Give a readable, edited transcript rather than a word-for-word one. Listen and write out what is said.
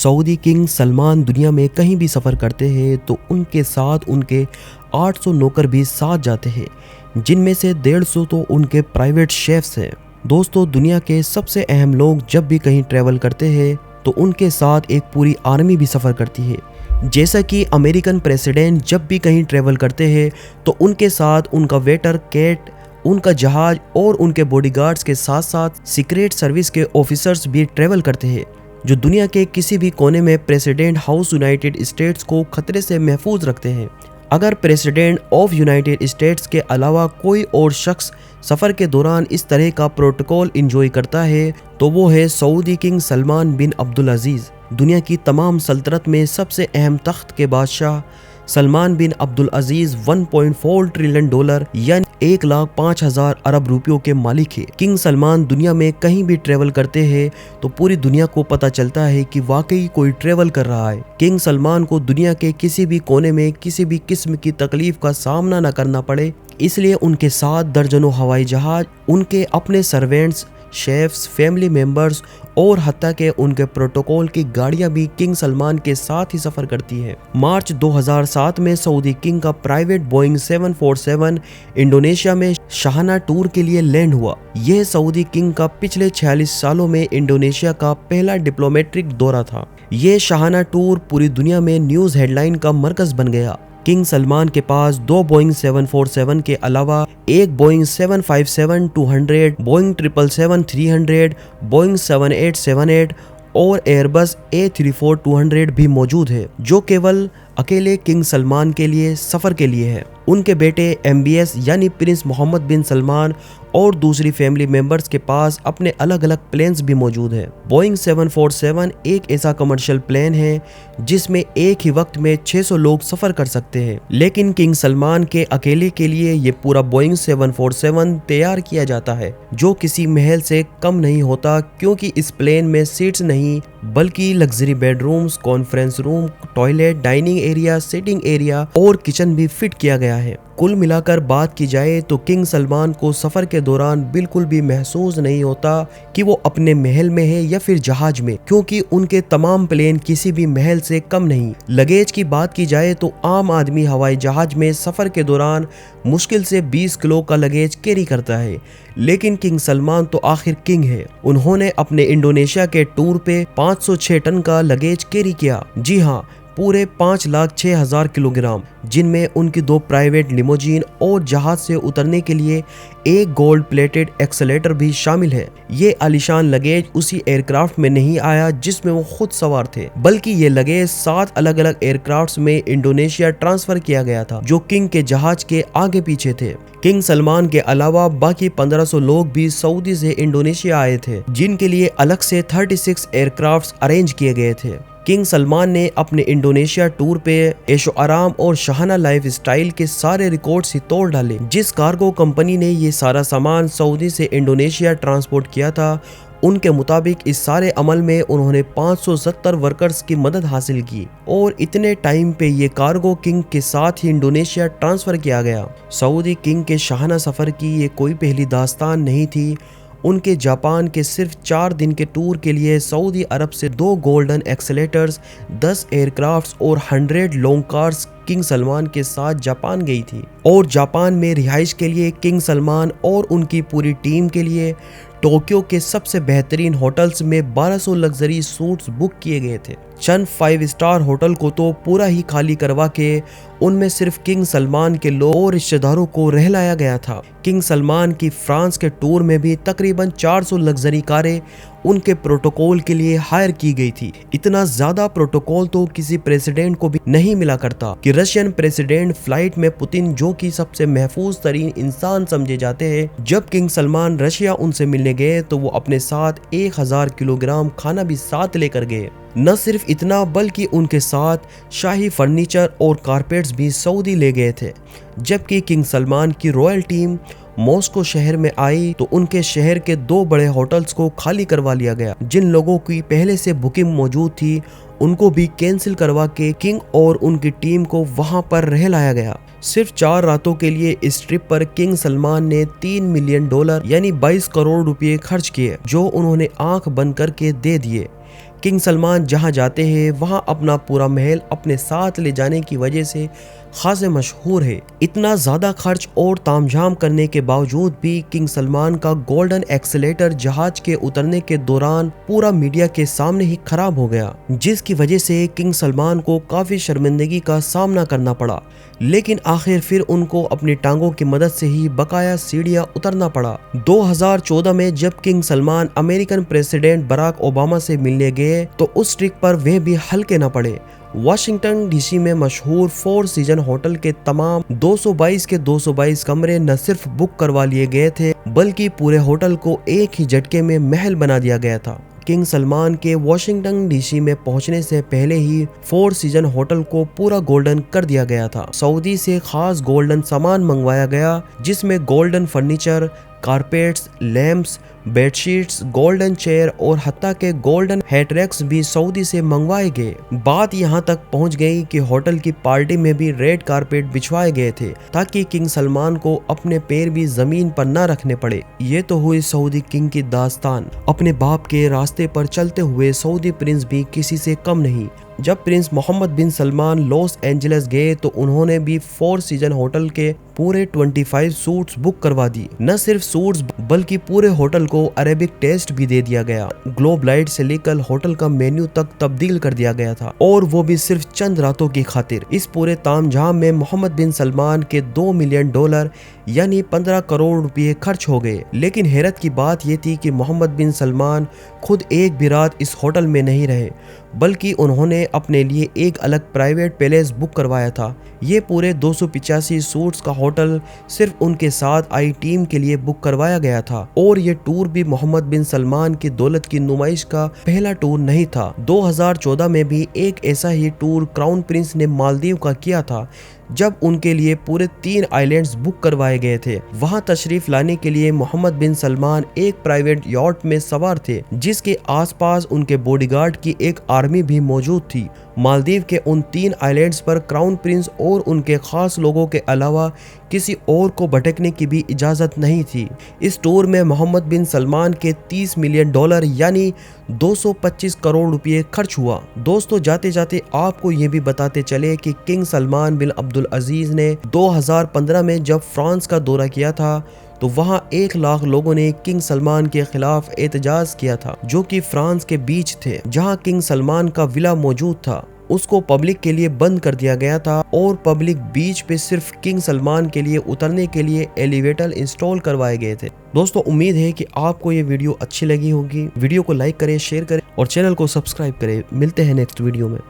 Saudi king Salman दुनिया में कहीं भी सफ़र करते हैं तो उनके साथ उनके 800 नौकर भी साथ जाते हैं, जिनमें से 150 तो उनके प्राइवेट शेफ्स हैं। दोस्तों, दुनिया के सबसे अहम लोग जब भी कहीं ट्रैवल करते हैं तो उनके साथ एक पूरी आर्मी भी सफ़र करती है। जैसा कि अमेरिकन प्रेसिडेंट जब भी कहीं ट्रैवल करते हैं तो उनके साथ उनका वेटर, कैट, उनका जहाज और उनके बॉडीगार्ड्स के साथ साथ सीक्रेट सर्विस के ऑफिसर्स भी ट्रैवल करते हैं, जो दुनिया के किसी भी कोने में प्रेसिडेंट हाउस यूनाइटेड स्टेट्स को खतरे से महफूज रखते हैं। अगर प्रेसिडेंट ऑफ यूनाइटेड स्टेट्स के अलावा कोई और शख्स सफ़र के दौरान इस तरह का प्रोटोकॉल एंजॉय करता है तो वो है सऊदी किंग सलमान बिन अब्दुल अजीज़। दुनिया की तमाम सल्तनत में सबसे अहम तख्त के बादशाह सलमान बिन अब्दुल अजीज़ 1.4 ट्रिलियन डॉलर यानी 1,05,000 अरब रुपयों के मालिक है। किंग सलमान दुनिया में कहीं भी ट्रेवल करते हैं तो पूरी दुनिया को पता चलता है कि वाकई कोई ट्रेवल कर रहा है। किंग सलमान को दुनिया के किसी भी कोने में किसी भी किस्म की तकलीफ का सामना न करना पड़े, इसलिए उनके साथ दर्जनों हवाई जहाज, उनके अपने सर्वेंट्स, शेफ्स, फैमिली मेंबर्स और हत्ता के उनके प्रोटोकॉल की गाड़ियां भी किंग सलमान के साथ ही सफर करती हैं। मार्च 2007 में सऊदी किंग का प्राइवेट बोइंग 747 इंडोनेशिया में शाहाना टूर के लिए लैंड हुआ। यह सऊदी किंग का पिछले 46 सालों में इंडोनेशिया का पहला डिप्लोमेटिक दौरा था। यह शाहाना टूर पूरी दुनिया में न्यूज हेडलाइन का मरकज बन गया। किंग सलमान के पास 2 बोइंग 747 के अलावा एक बोइंग 757-200, बोइंग 777-300, बोइंग 7878 और एयरबस A340-200 भी मौजूद है, जो केवल अकेले किंग सलमान के लिए सफ़र के लिए है। उनके बेटे MBS यानी प्रिंस मोहम्मद बिन सलमान और दूसरी फैमिली मेंबर्स के पास अपने अलग अलग प्लेन्स भी मौजूद हैं। बोइंग 747 एक ऐसा कमर्शियल प्लेन है जिसमें एक ही वक्त में 600 लोग सफ़र कर सकते हैं, लेकिन किंग सलमान के अकेले के लिए ये पूरा बोइंग 747 तैयार किया जाता है, जो किसी महल से कम नहीं होता, क्योंकि इस प्लेन में सीट्स नहीं बल्कि luxury bedrooms, conference room, toilet, dining area, sitting area और किचन भी फिट किया गया है। कुल मिलाकर बात की जाए तो किंग सलमान को सफर के दौरान बिल्कुल भी महसूस नहीं होता कि वो अपने महल में है या फिर जहाज में, क्योंकि उनके तमाम प्लेन किसी भी महल से कम नहीं। लगेज की बात की जाए तो आम आदमी हवाई जहाज में सफर के दौरान मुश्किल से 20 किलो का लगेज कैरी करता है, लेकिन किंग सलमान तो आखिर किंग है। उन्होंने अपने इंडोनेशिया के टूर पे 506 टन का लगेज कैरी किया। जी हाँ, पूरे 5,06,000 किलोग्राम, जिनमें उनकी 2 प्राइवेट लिमोजीन और जहाज से उतरने के लिए एक गोल्ड प्लेटेड एक्सेलेटर भी शामिल है। ये आलीशान लगेज उसी एयरक्राफ्ट में नहीं आया जिसमें वो खुद सवार थे, बल्कि ये लगेज 7 अलग अलग एयरक्राफ्ट्स में इंडोनेशिया ट्रांसफर किया गया था, जो किंग के जहाज के आगे पीछे थे। किंग सलमान के अलावा बाकी 1500 लोग भी सऊदी से इंडोनेशिया आए थे, जिनके लिए अलग से 36 एयरक्राफ्ट्स अरेंज किए गए थे। किंग सलमान ने अपने इंडोनेशिया टूर पे ऐशो आराम और शाहाना लाइफ स्टाइल के सारे रिकॉर्ड्स ही तोड़ डाले। जिस कार्गो कंपनी ने ये सारा सामान सऊदी से इंडोनेशिया ट्रांसपोर्ट किया था, उनके मुताबिक इस सारे अमल में उन्होंने 570 वर्कर्स की मदद हासिल की और इतने टाइम पे ये कार्गो किंग के साथ ही इंडोनेशिया ट्रांसफर किया गया। सऊदी किंग के शाहाना सफर की ये कोई पहली दास्तान नहीं थी। उनके जापान के सिर्फ 4 दिन के टूर के लिए सऊदी अरब से 2 गोल्डन एक्सेलेटर्स, 10 एयरक्राफ्ट्स और 100 लॉन्ग कार्स किंग सलमान के साथ जापान गई थी, और जापान में रिहाइश के लिए किंग सलमान और उनकी पूरी टीम के लिए टोक्यो के सबसे बेहतरीन होटल्स में 1200 लग्जरी सूट्स बुक किए गए थे। चंद 5 स्टार होटल को तो पूरा ही खाली करवा के उनमें सिर्फ किंग सलमान के लोग और रिश्तेदारों को रहलाया गया था। किंग सलमान की फ्रांस के टूर में भी तकरीबन 400 लग्जरी कारें उनके प्रोटोकॉल के लिए हायर की गई थी। इतना ज्यादा प्रोटोकॉल तो किसी प्रेसिडेंट को भी नहीं मिला करता कि रशियन प्रेसिडेंट फ्लाइट में पुतिन, जो कि सबसे महफूज तरीन इंसान समझे जाते हैं, जब किंग सलमान रशिया उनसे मिलने गए तो वो अपने साथ 1000 किलोग्राम खाना भी साथ लेकर गए। न सिर्फ इतना बल्कि उनके साथ शाही फर्नीचर और कारपेट्स भी सऊदी ले गए थे। जबकि किंग सलमान की रॉयल टीम मॉस्को शहर में आई तो उनके शहर के 2 बड़े होटल्स को खाली करवा लिया गया। जिन लोगों की पहले से बुकिंग मौजूद थी उनको भी कैंसिल करवा के किंग और उनकी टीम को वहां पर रह लाया गया। सिर्फ 4 रातों के लिए इस ट्रिप पर किंग सलमान ने $3 मिलियन यानी 22 करोड़ रुपए खर्च किए, जो उन्होंने आंख बंद करके दे दिए। किंग सलमान जहां जाते हैं वहां अपना पूरा महल अपने साथ ले जाने की वजह से खासे मशहूर है। इतना ज्यादा खर्च और तामझाम करने के बावजूद भी किंग सलमान का गोल्डन एक्सेलेटर जहाज के उतरने के दौरान पूरा मीडिया के सामने ही खराब हो गया, जिसकी वजह से किंग सलमान को काफी शर्मिंदगी का सामना करना पड़ा। लेकिन आखिर फिर उनको अपनी टांगों की मदद से ही बकाया सीढ़ियां उतरना पड़ा। 2014 में जब king Salman American president Barack Obama से मिलने गए तो उस ट्रिक पर वे भी हल्के न पड़े। वाशिंगटन डीसी में मशहूर फोर सीजन होटल के तमाम 222 के 222 कमरे न सिर्फ बुक करवा लिए गए थे बल्कि पूरे होटल को एक ही झटके में महल बना दिया गया था। किंग सलमान के वाशिंगटन डीसी में पहुंचने से पहले ही फोर सीजन होटल को पूरा गोल्डन कर दिया गया था। सऊदी से खास गोल्डन सामान मंगवाया गया जिसमें golden furniture, carpets, lamps, bedsheets, golden chair और हत्ता के गोल्डन हैटरैक्स भी सऊदी से मंगवाए गए। बात यहाँ तक पहुँच गई कि होटल की पार्टी में भी रेड कारपेट बिछवाए गए थे ताकि किंग सलमान को अपने पैर भी जमीन पर न रखने पड़े। ये तो हुई सऊदी किंग की दास्तान। अपने बाप के रास्ते पर चलते हुए सऊदी प्रिंस भी किसी से कम नहीं। जब प्रिंस मोहम्मद बिन सलमान लॉस एंजलिस गए तो उन्होंने भी फोर सीजन होटल के पूरे 25 सूट्स बुक करवा दी। न सिर्फ सूट्स बल्कि पूरे होटल को अरेबिक टेस्ट भी दे दिया गया। ग्लोब लाइट से लेकर होटल का मेन्यू तक तब्दील कर दिया गया था और वो भी सिर्फ चंद रातों की खातिर। इस पूरे तामझाम में मोहम्मद बिन सलमान के $2 मिलियन यानी 15 करोड़ रुपए खर्च हो गए। लेकिन हैरत की बात यह थी कि मोहम्मद बिन सलमान खुद एक भी रात इस होटल में नहीं रहे बल्कि उन्होंने अपने लिए एक अलग प्राइवेट पैलेस बुक करवाया था। ये पूरे 285 सूट्स का होटल सिर्फ उनके साथ आई टीम के लिए बुक करवाया गया था और ये टूर भी मोहम्मद बिन सलमान की दौलत की नुमाइश का पहला टूर नहीं था। 2014 में भी एक ऐसा ही टूर क्राउन प्रिंस ने मालदीव का किया था जब उनके लिए पूरे 3 आइलैंड्स बुक करवाए गए थे। वहां तशरीफ लाने के लिए मोहम्मद बिन सलमान एक प्राइवेट यॉट में सवार थे जिसके आसपास उनके बॉडीगार्ड की एक आर्मी भी मौजूद थी। मालदीव के उन 3 आइलैंड्स पर क्राउन प्रिंस और उनके खास लोगों के अलावा किसी और को भटकने की भी इजाजत नहीं थी। इस टूर में मोहम्मद बिन सलमान के $30 मिलियन यानी 225 करोड़ रुपए खर्च हुआ। दोस्तों जाते जाते आपको ये भी बताते चले कि किंग सलमान बिन अब्दुल अजीज ने 2015 में जब फ्रांस का दौरा किया था तो वहां 1 लाख लोगों ने किंग सलमान के खिलाफ एहतजाज किया था जो कि फ्रांस के बीच थे जहां किंग सलमान का विला मौजूद था। उसको पब्लिक के लिए बंद कर दिया गया था और पब्लिक बीच पे सिर्फ किंग सलमान के लिए उतरने के लिए एलिवेटर इंस्टॉल करवाए गए थे। दोस्तों उम्मीद है कि आपको ये वीडियो अच्छी लगी होगी। वीडियो को लाइक करें, शेयर करें और चैनल को सब्सक्राइब करें। मिलते हैं नेक्स्ट वीडियो में।